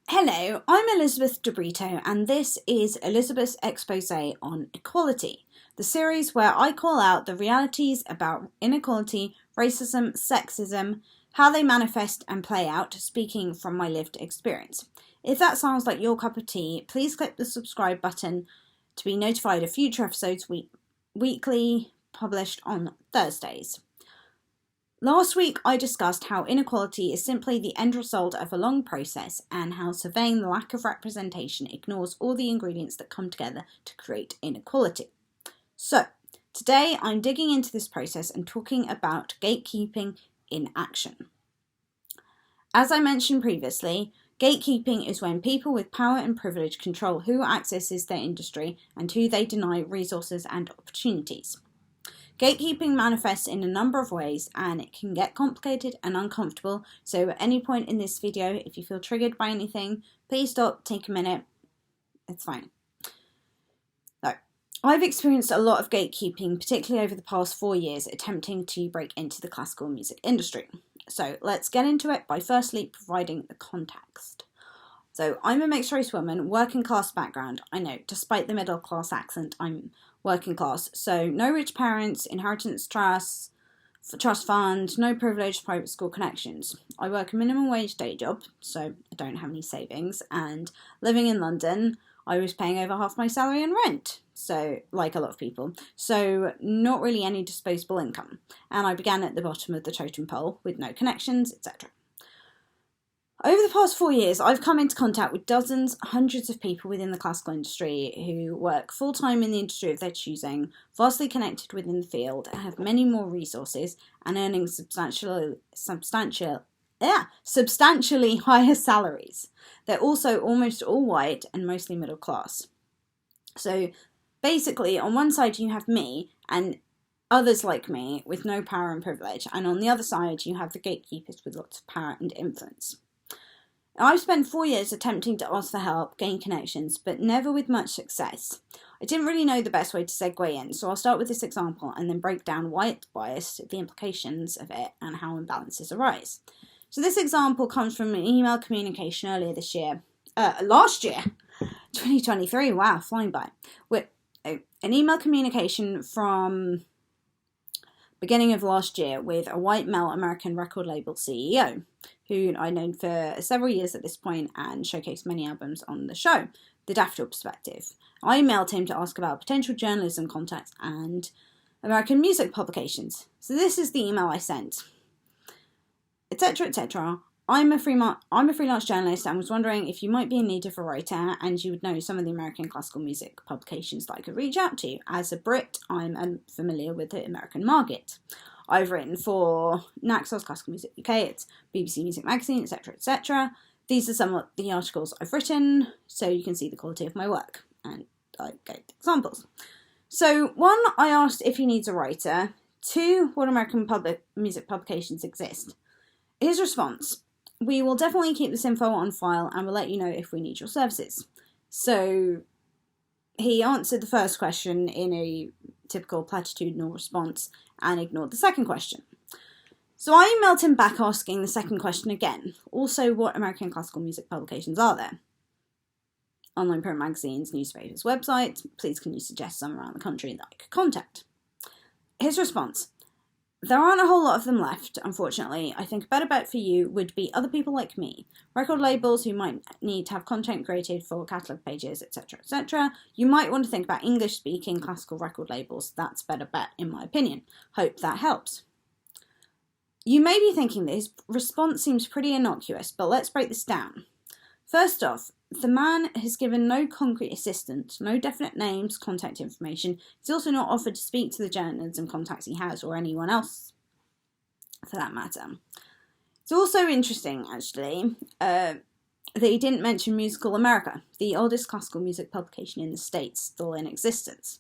Hello, I'm Elizabeth De Brito, and this is Elizabeth's Exposé on Equality, the series where I call out the realities about inequality, racism, sexism, how they manifest and play out, speaking from my lived experience. If that sounds like your cup of tea, please click the subscribe button to be notified of future episodes weekly published on Thursdays. Last week I discussed how inequality is simply the end result of a long process and how surveying the lack of representation ignores all the ingredients that come together to create inequality. So, today I'm digging into this process and talking about gatekeeping in action. As I mentioned previously, gatekeeping is when people with power and privilege control who accesses their industry and who they deny resources and opportunities. Gatekeeping manifests in a number of ways and it can get complicated and uncomfortable, so at any point in this video, if you feel triggered by anything, please stop, take a minute, it's fine. So, I've experienced a lot of gatekeeping, particularly over the past 4 years, attempting to break into the classical music industry. So let's get into it by firstly providing the context. So I'm a mixed race woman, working class background. I know, despite the middle class accent, I'm working class. So no rich parents, inheritance trust fund, no privileged private school connections. I work a minimum wage day job, so I don't have any savings. And living in London, I was paying over half my salary in rent. So, like a lot of people. So, not really any disposable income. And I began at the bottom of the totem pole with no connections, etc. Over the past 4 years, I've come into contact with dozens, hundreds of people within the classical industry who work full-time in the industry of their choosing, vastly connected within the field, have many more resources, and earning substantially higher salaries. They're also almost all white and mostly middle class. So basically, on one side you have me and others like me with no power and privilege, and on the other side you have the gatekeepers with lots of power and influence. I've spent 4 years attempting to ask for help, gain connections, but never with much success. I didn't really know the best way to segue in, so I'll start with this example and then break down why it's biased, the implications of it, and how imbalances arise. So this example comes from an email communication earlier this year. Last year, 2023, wow, flying by. With an email communication from beginning of last year with a white male American record label CEO, who I'd known for several years at this point and showcased many albums on the show, The Daffodil Perspective. I emailed him to ask about potential journalism contacts and American music publications. So this is the email I sent. Etc, etc. I'm a freelance journalist and was wondering if you might be in need of a writer and you would know some of the American classical music publications that I could reach out to. As a Brit, I'm unfamiliar with the American market. I've written for Naxos Classical Music UK, it's BBC Music Magazine, etc, etc. These are some of the articles I've written, so you can see the quality of my work, and I gave examples. So 1, I asked if he needs a writer. 2, what American music publications exist. His response: we will definitely keep this info on file and will let you know if we need your services. So he answered the first question in a typical platitudinal response and ignored the second question. So I emailed him back asking the second question again. Also, what American classical music publications are there? Online print magazines, newspapers, websites. Please can you suggest some around the country that I could contact? His response: there aren't a whole lot of them left, unfortunately. I think a better bet for you would be other people like me. Record labels who might need to have content created for catalogue pages, etc, etc. You might want to think about English-speaking classical record labels. That's a better bet, in my opinion. Hope that helps. You may be thinking this response seems pretty innocuous, but let's break this down. First off, the man has given no concrete assistance, no definite names, contact information. He's also not offered to speak to the journalism contacts he has, or anyone else, for that matter. It's also interesting, actually, that he didn't mention Musical America, the oldest classical music publication in the States, still in existence.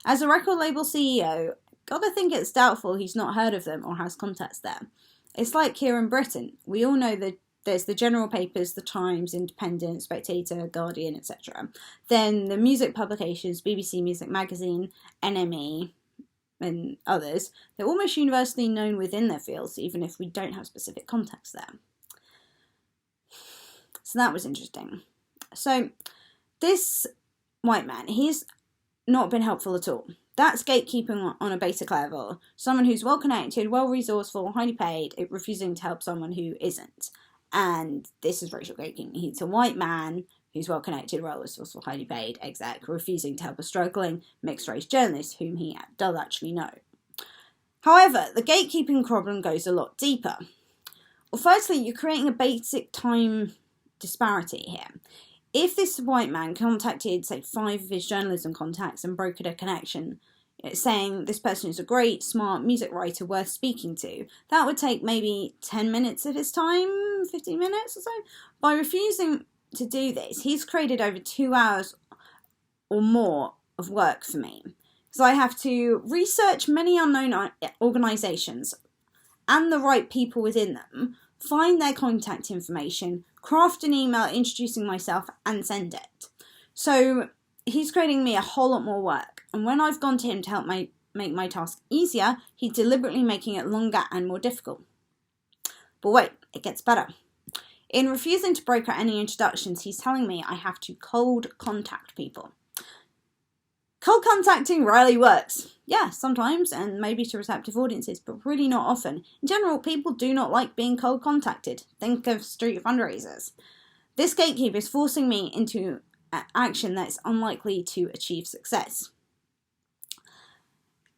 As a record label CEO, gotta think it's doubtful he's not heard of them or has contacts there. It's like here in Britain. We all know that there's the general papers, The Times, Independent, Spectator, Guardian, etc. Then the music publications, BBC Music Magazine, NME, and others. They're almost universally known within their fields, even if we don't have specific contacts there. So that was interesting. So this white man, he's not been helpful at all. That's gatekeeping on a basic level. Someone who's well connected, well resourceful, highly paid, refusing to help someone who isn't. And this is racial gatekeeping. He's a white man who's well connected, well resourceful, highly paid, exec, refusing to help a struggling mixed race journalist whom he does actually know. However, the gatekeeping problem goes a lot deeper. Well, firstly, you're creating a basic time disparity here. If this white man contacted, say, 5 of his journalism contacts and brokered a connection, saying this person is a great, smart music writer worth speaking to, that would take maybe 10 minutes of his time, 15 minutes or so. By refusing to do this, he's created over 2 hours or more of work for me. So I have to research many unknown organisations and the right people within them, find their contact information, craft an email introducing myself, and send it. So he's creating me a whole lot more work. And when I've gone to him to help make my task easier, he's deliberately making it longer and more difficult. But wait, it gets better. In refusing to broker any introductions, he's telling me I have to cold contact people. Cold contacting rarely works. Yeah, sometimes, and maybe to receptive audiences, but really not often. In general, people do not like being cold contacted. Think of street fundraisers. This gatekeeper is forcing me into action that's unlikely to achieve success.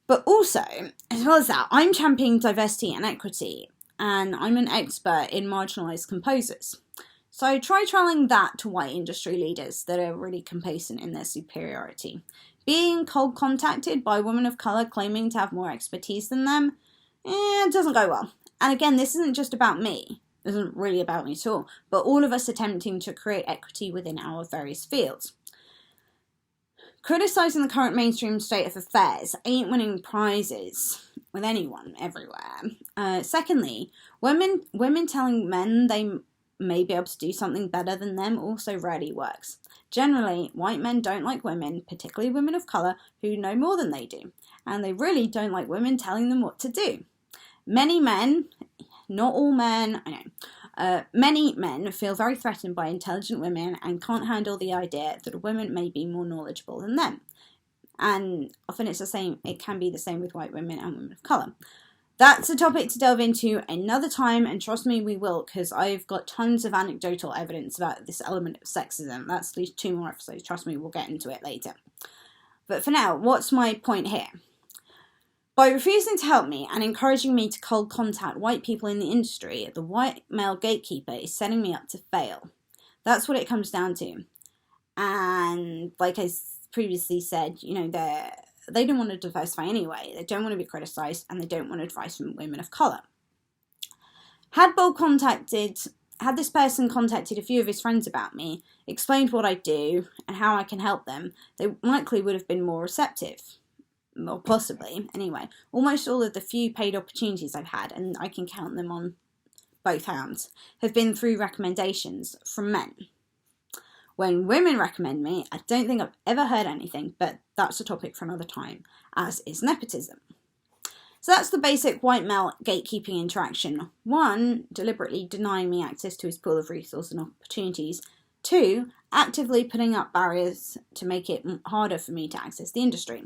But also, as well as that, I'm championing diversity and equity, and I'm an expert in marginalised composers. So try telling that to white industry leaders that are really complacent in their superiority. Being cold contacted by women of colour claiming to have more expertise than them, it doesn't go well. And again, this isn't just about me. It isn't really about me at all. But all of us attempting to create equity within our various fields. Criticising the current mainstream state of affairs ain't winning prizes with anyone everywhere. Secondly, women telling men they may be able to do something better than them also rarely works. Generally, white men don't like women, particularly women of colour, who know more than they do. And they really don't like women telling them what to do. Many men, not all men, I know, many men feel very threatened by intelligent women and can't handle the idea that a woman may be more knowledgeable than them. And often it can be the same with white women and women of colour. That's a topic to delve into another time, and trust me, we will, because I've got tons of anecdotal evidence about this element of sexism. That's at least 2 more episodes. Trust me, we'll get into it later. But for now, what's my point here? By refusing to help me and encouraging me to cold contact white people in the industry, the white male gatekeeper is setting me up to fail. That's what it comes down to. And like I previously said, they don't want to diversify anyway. They don't want to be criticised, and they don't want advice from women of colour. Had this person contacted a few of his friends about me, explained what I do and how I can help them, they likely would have been more receptive. Or possibly, anyway. Almost all of the few paid opportunities I've had, and I can count them on both hands, have been through recommendations from men. When women recommend me, I don't think I've ever heard anything, but that's a topic for another time, as is nepotism. So that's the basic white male gatekeeping interaction. 1, deliberately denying me access to his pool of resources and opportunities. 2, actively putting up barriers to make it harder for me to access the industry.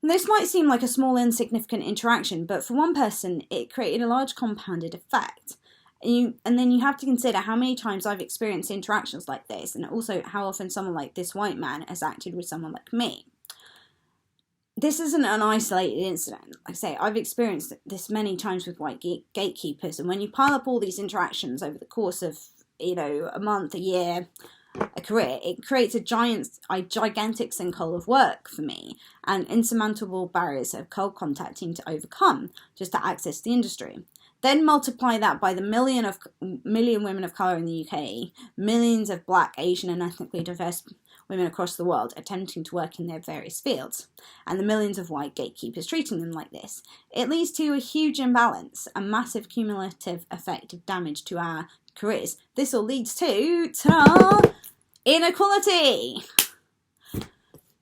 And this might seem like a small, insignificant interaction, but for one person, it created a large compounded effect. And then you have to consider how many times I've experienced interactions like this, and also how often someone like this white man has acted with someone like me. This isn't an isolated incident. Like I say, I've experienced this many times with white gatekeepers, and when you pile up all these interactions over the course of, a month, a year, a career, it creates a gigantic sinkhole of work for me, and insurmountable barriers of cold contacting to overcome just to access the industry. Then multiply that by the million women of colour in the UK, millions of black, Asian and ethnically diverse women across the world attempting to work in their various fields, and the millions of white gatekeepers treating them like this. It leads to a huge imbalance, a massive cumulative effect of damage to our careers. This all leads to inequality.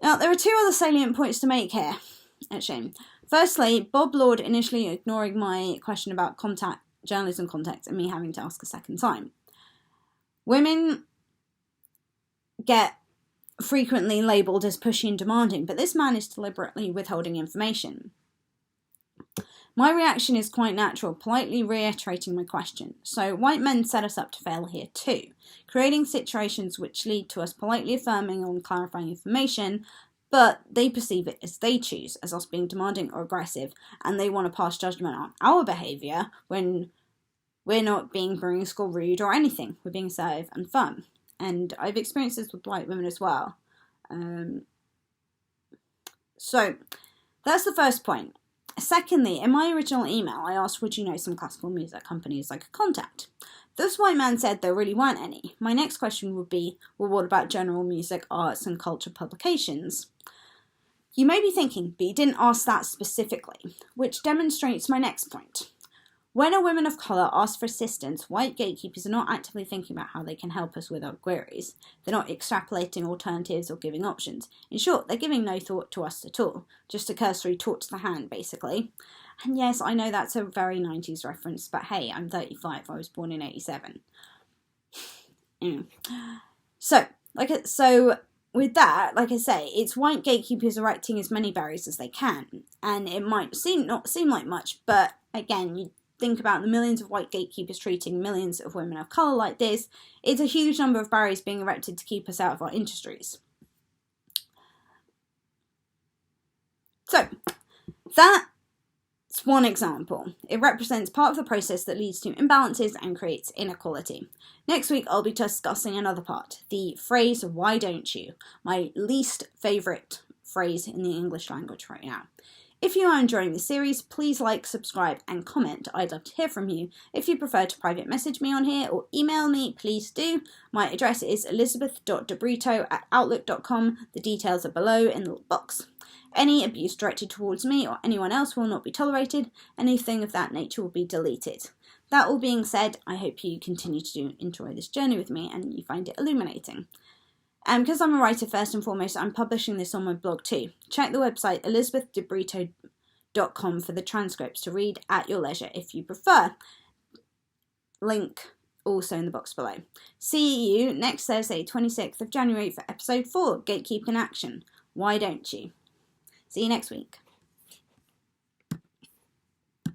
Now, there are 2 other salient points to make here, actually. Firstly, Bob Lord initially ignoring my question about journalism contacts and me having to ask a second time. Women get frequently labelled as pushy and demanding, but this man is deliberately withholding information. My reaction is quite natural, politely reiterating my question. So white men set us up to fail here too, creating situations which lead to us politely affirming or clarifying information, but they perceive it as they choose, as us being demanding or aggressive, and they want to pass judgment on our behaviour when we're not being brusque or rude or anything. We're being assertive and firm. And I've experienced this with white women as well. So that's the first point. Secondly, in my original email, I asked, would you know some classical music companies I could contact? This white man said there really weren't any. My next question would be, well, what about general music, arts and culture publications? You may be thinking, but you didn't ask that specifically, which demonstrates my next point. When a woman of colour asks for assistance, white gatekeepers are not actively thinking about how they can help us with our queries. They're not extrapolating alternatives or giving options. In short, they're giving no thought to us at all. Just a cursory talk to the hand, basically. And yes, I know that's a very 90s reference, but hey, I'm 35. I was born in 87. So with that, like I say, it's white gatekeepers erecting as many barriers as they can. And it might not seem like much, but again, you think about the millions of white gatekeepers treating millions of women of colour like this. It's a huge number of barriers being erected to keep us out of our industries. So, that's one example. It represents part of the process that leads to imbalances and creates inequality. Next week, I'll be discussing another part, the phrase, why don't you? My least favourite phrase in the English language right now. If you are enjoying the series, please like, subscribe and comment. I'd love to hear from you. If you prefer to private message me on here or email me, please do. My address is elizabeth.debrito@outlook.com. The details are below in the little box. Any abuse directed towards me or anyone else will not be tolerated. Anything of that nature will be deleted. That all being said, I hope you continue to enjoy this journey with me and you find it illuminating. And because I'm a writer first and foremost, I'm publishing this on my blog too. Check the website elizabethdebrito.com for the transcripts to read at your leisure if you prefer. Link also in the box below. See you next Thursday, 26th of January for episode 4, Gatekeeping in Action. Why don't you? See you next week.